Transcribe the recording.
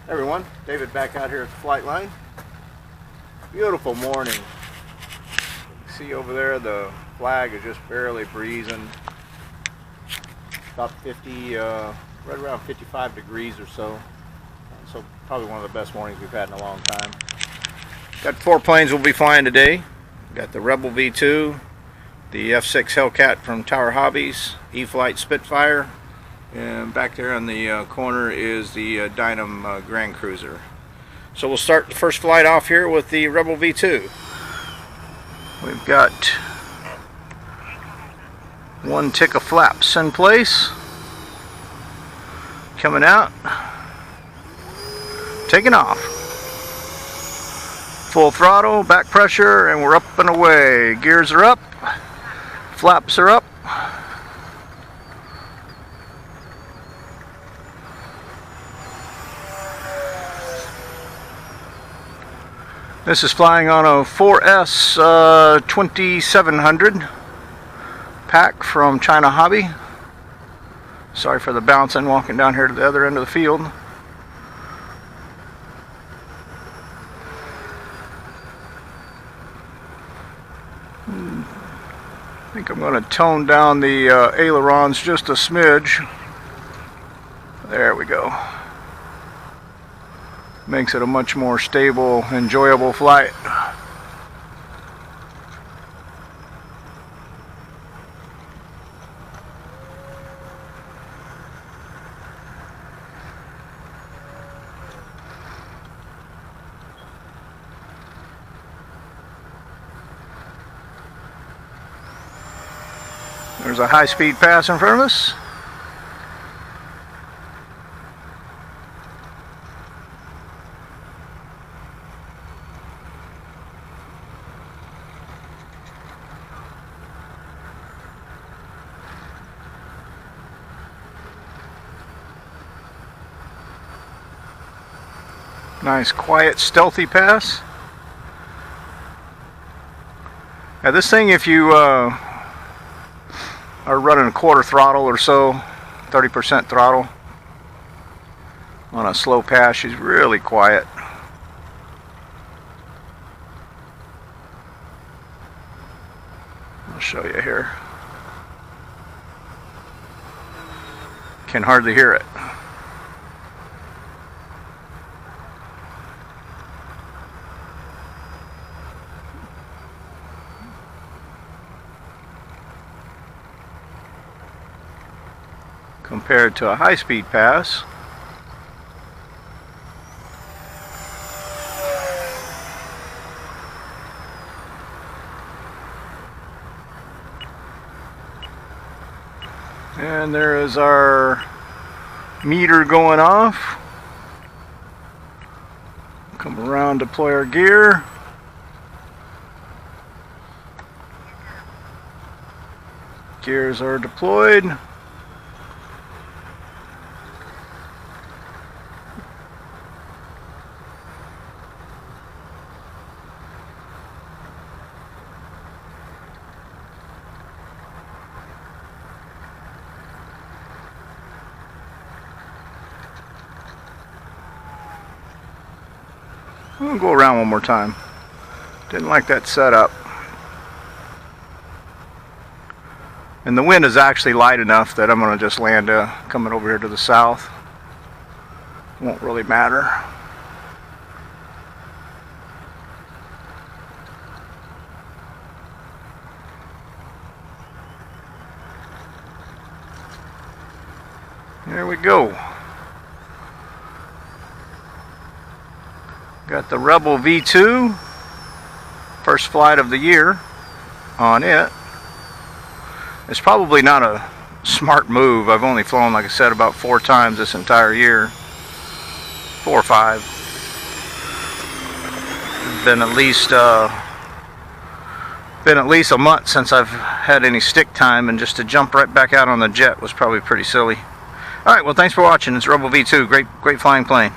Everyone, David back out here at the flight line. Beautiful morning. You see over there the flag is just barely breezing. About 50, right around 55 degrees or so. So probably one of the best mornings we've had in a long time. Got 4 planes we'll be flying today. Got the Rebel V2, the F6 Hellcat from Tower Hobbies, E-Flight Spitfire, and back there on the corner is the Dynam Grand Cruiser. So we'll start the first flight off here with the Rebel V2. We've got 1 tick of flaps in place. Coming out. Taking off. Full throttle, back pressure, and we're up and away. Gears are up. Flaps are up. This is flying on a 4S 2700 pack from China Hobby. Sorry for the bouncing walking down here to the other end of the field. I think I'm going to tone down the ailerons just a smidge. There we go. Makes it a much more stable, enjoyable flight. There's a high-speed pass in front of us. Nice, quiet, stealthy pass. Now this thing, if you are running a quarter throttle or so, 30% throttle, on a slow pass, she's really quiet. I'll show you here. Can hardly hear it. Compared to a high-speed pass. And there is our meter going off. Come around, deploy our gear. Gears are deployed. I'll go around one more time. Didn't like that setup. And the wind is actually light enough that I'm going to just land coming over here to the south. Won't really matter. There we go. Got the Rebel V2, first flight of the year on it. It's probably not a smart move. I've only flown, like I said, about 4 times this entire year. 4 or 5. Been at least a month since I've had any stick time, and just to jump right back out on the jet was probably pretty silly. Alright, well, thanks for watching. It's Rebel V2. Great flying plane.